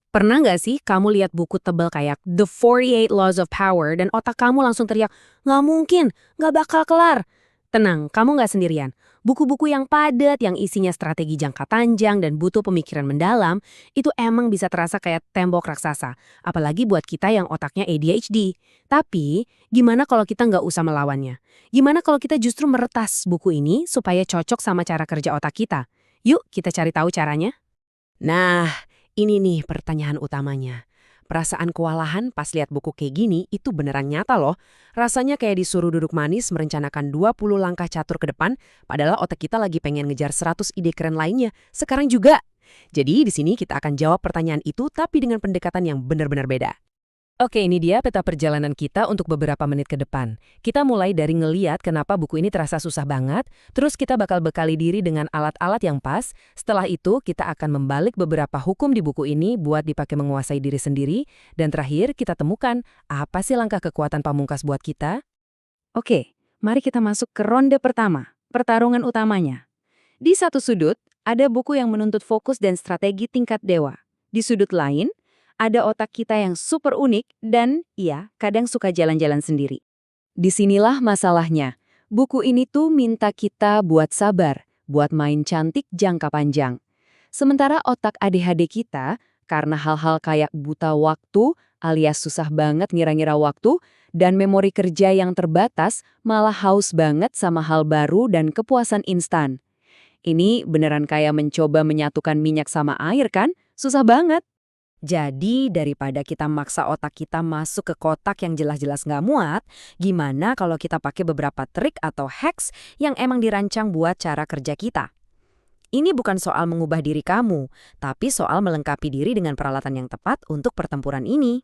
Pernah nggak sih kamu lihat buku tebal kayak The 48 Laws of Power dan otak kamu langsung teriak, nggak mungkin, nggak bakal kelar. Tenang, kamu nggak sendirian. Buku-buku yang padat, yang isinya strategi jangka panjang dan butuh pemikiran mendalam, itu emang bisa terasa kayak tembok raksasa. Apalagi buat kita yang otaknya ADHD. Tapi, gimana kalau kita nggak usah melawannya? Gimana kalau kita justru meretas buku ini supaya cocok sama cara kerja otak kita? Yuk, kita cari tahu caranya. Nah, ini nih pertanyaan utamanya. Perasaan kewalahan pas lihat buku kayak gini itu beneran nyata loh. Rasanya kayak disuruh duduk manis merencanakan 20 langkah catur ke depan, padahal otak kita lagi pengen ngejar 100 ide keren lainnya. Sekarang juga. Jadi di sini kita akan jawab pertanyaan itu tapi dengan pendekatan yang benar-benar beda. Oke, ini dia peta perjalanan kita untuk beberapa menit ke depan. Kita mulai dari ngeliat kenapa buku ini terasa susah banget, terus kita bakal bekali diri dengan alat-alat yang pas. Setelah itu, kita akan membalik beberapa hukum di buku ini buat dipakai menguasai diri sendiri. Dan terakhir, kita temukan apa sih langkah kekuatan pamungkas buat kita? Oke, mari kita masuk ke ronde pertama, pertarungan utamanya. Di satu sudut, ada buku yang menuntut fokus dan strategi tingkat dewa. Di sudut lain, ada otak kita yang super unik dan, ya, kadang suka jalan-jalan sendiri. Disinilah masalahnya. Buku ini tuh minta kita buat sabar, buat main cantik jangka panjang. Sementara otak ADHD kita, karena hal-hal kayak buta waktu, alias susah banget ngira-ngira waktu, dan memori kerja yang terbatas, malah haus banget sama hal baru dan kepuasan instan. Ini beneran kayak mencoba menyatukan minyak sama air kan? Susah banget. Jadi, daripada kita maksa otak kita masuk ke kotak yang jelas-jelas nggak muat, gimana kalau kita pakai beberapa trik atau hacks yang emang dirancang buat cara kerja kita? Ini bukan soal mengubah diri kamu, tapi soal melengkapi diri dengan peralatan yang tepat untuk pertempuran ini.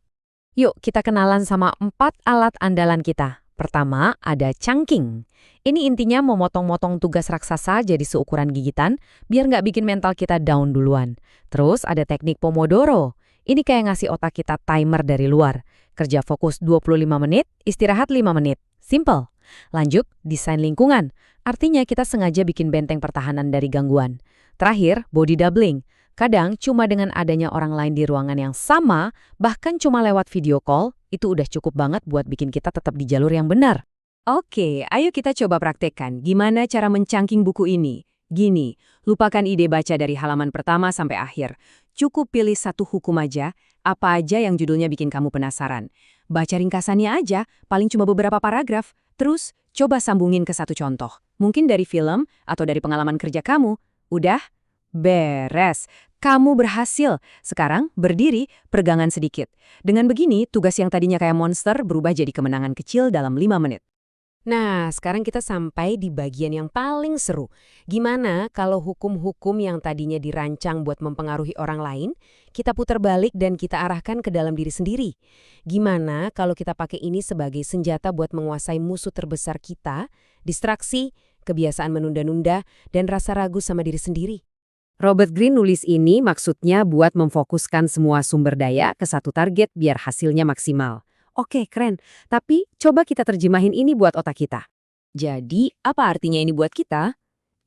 Yuk, kita kenalan sama 4 alat andalan kita. Pertama, ada chunking. Ini intinya memotong-motong tugas raksasa jadi seukuran gigitan, biar nggak bikin mental kita down duluan. Terus ada teknik Pomodoro. Ini kayak ngasih otak kita timer dari luar. Kerja fokus 25 menit, istirahat 5 menit. Simple. Lanjut, desain lingkungan. Artinya kita sengaja bikin benteng pertahanan dari gangguan. Terakhir, body doubling. Kadang cuma dengan adanya orang lain di ruangan yang sama, bahkan cuma lewat video call, itu udah cukup banget buat bikin kita tetap di jalur yang benar. Oke, ayo kita coba praktekkan gimana cara mencangking buku ini. Gini, lupakan ide baca dari halaman pertama sampai akhir. Cukup pilih satu hukum aja, apa aja yang judulnya bikin kamu penasaran. Baca ringkasannya aja, paling cuma beberapa paragraf. Terus, coba sambungin ke satu contoh. Mungkin dari film atau dari pengalaman kerja kamu. Udah? Beres. Kamu berhasil. Sekarang, berdiri, peregangan sedikit. Dengan begini, tugas yang tadinya kayak monster berubah jadi kemenangan kecil dalam 5 menit. Nah, sekarang kita sampai di bagian yang paling seru. Gimana kalau hukum-hukum yang tadinya dirancang buat mempengaruhi orang lain, kita putar balik dan kita arahkan ke dalam diri sendiri? Gimana kalau kita pakai ini sebagai senjata buat menguasai musuh terbesar kita, distraksi, kebiasaan menunda-nunda, dan rasa ragu sama diri sendiri? Robert Greene nulis ini maksudnya buat memfokuskan semua sumber daya ke satu target biar hasilnya maksimal. Oke, keren. Tapi coba kita terjemahin ini buat otak kita. Jadi, apa artinya ini buat kita?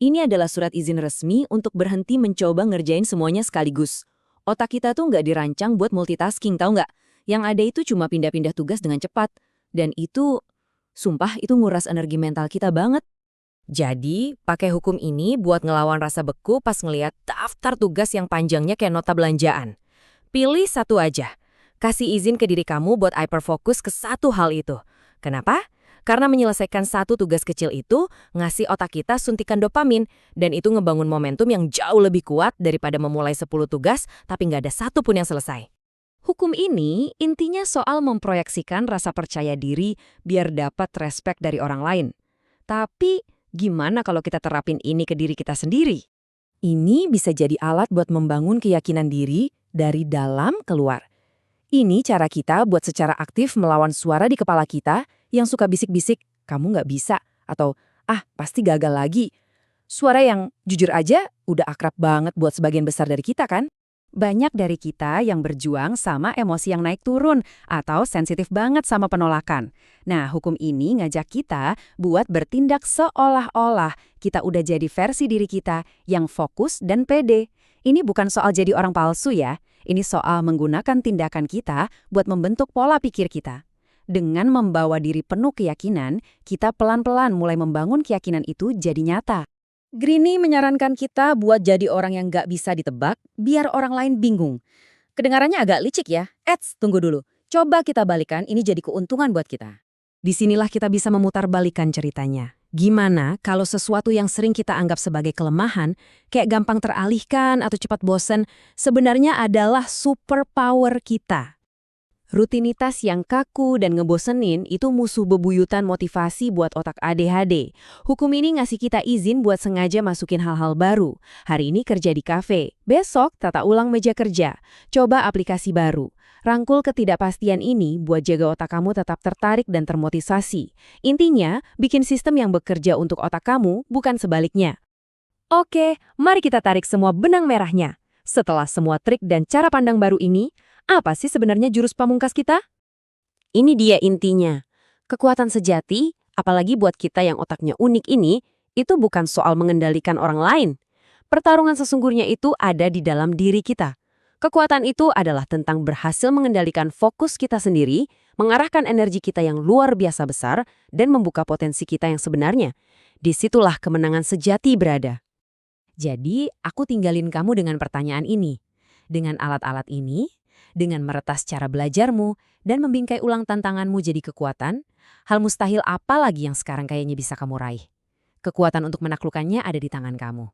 Ini adalah surat izin resmi untuk berhenti mencoba ngerjain semuanya sekaligus. Otak kita tuh nggak dirancang buat multitasking, tahu nggak? Yang ada itu cuma pindah-pindah tugas dengan cepat. Dan itu, sumpah itu nguras energi mental kita banget. Jadi, pakai hukum ini buat ngelawan rasa beku pas ngeliat daftar tugas yang panjangnya kayak nota belanjaan. Pilih satu aja. Kasih izin ke diri kamu buat hyperfokus ke satu hal itu. Kenapa? Karena menyelesaikan satu tugas kecil itu ngasih otak kita suntikan dopamin dan itu ngebangun momentum yang jauh lebih kuat daripada memulai 10 tugas tapi nggak ada satu pun yang selesai. Hukum ini intinya soal memproyeksikan rasa percaya diri biar dapat respek dari orang lain. Tapi gimana kalau kita terapin ini ke diri kita sendiri? Ini bisa jadi alat buat membangun keyakinan diri dari dalam keluar. Ini cara kita buat secara aktif melawan suara di kepala kita yang suka bisik-bisik, kamu nggak bisa, atau pasti gagal lagi. Suara yang jujur aja udah akrab banget buat sebagian besar dari kita kan? Banyak dari kita yang berjuang sama emosi yang naik turun atau sensitif banget sama penolakan. Nah, hukum ini ngajak kita buat bertindak seolah-olah kita udah jadi versi diri kita yang fokus dan pede. Ini bukan soal jadi orang palsu ya. Ini soal menggunakan tindakan kita buat membentuk pola pikir kita. Dengan membawa diri penuh keyakinan, kita pelan-pelan mulai membangun keyakinan itu jadi nyata. Greenie menyarankan kita buat jadi orang yang nggak bisa ditebak, biar orang lain bingung. Kedengarannya agak licik ya. Tunggu dulu. Coba kita balikan, ini jadi keuntungan buat kita. Disinilah kita bisa memutarbalikkan ceritanya. Gimana kalau sesuatu yang sering kita anggap sebagai kelemahan, kayak gampang teralihkan atau cepat bosen, sebenarnya adalah superpower kita. Rutinitas yang kaku dan ngebosenin itu musuh bebuyutan motivasi buat otak ADHD. Hukum ini ngasih kita izin buat sengaja masukin hal-hal baru. Hari ini kerja di kafe, besok tata ulang meja kerja. Coba aplikasi baru. Rangkul ketidakpastian ini buat jaga otak kamu tetap tertarik dan termotivasi. Intinya, bikin sistem yang bekerja untuk otak kamu, bukan sebaliknya. Oke, mari kita tarik semua benang merahnya. Setelah semua trik dan cara pandang baru ini, apa sih sebenarnya jurus pamungkas kita? Ini dia intinya. Kekuatan sejati, apalagi buat kita yang otaknya unik ini, itu bukan soal mengendalikan orang lain. Pertarungan sesungguhnya itu ada di dalam diri kita. Kekuatan itu adalah tentang berhasil mengendalikan fokus kita sendiri, mengarahkan energi kita yang luar biasa besar, dan membuka potensi kita yang sebenarnya. Disitulah kemenangan sejati berada. Jadi, aku tinggalin kamu dengan pertanyaan ini. Dengan alat-alat ini, dengan meretas cara belajarmu, dan membingkai ulang tantanganmu jadi kekuatan, hal mustahil apa lagi yang sekarang kayaknya bisa kamu raih? Kekuatan untuk menaklukkannya ada di tangan kamu.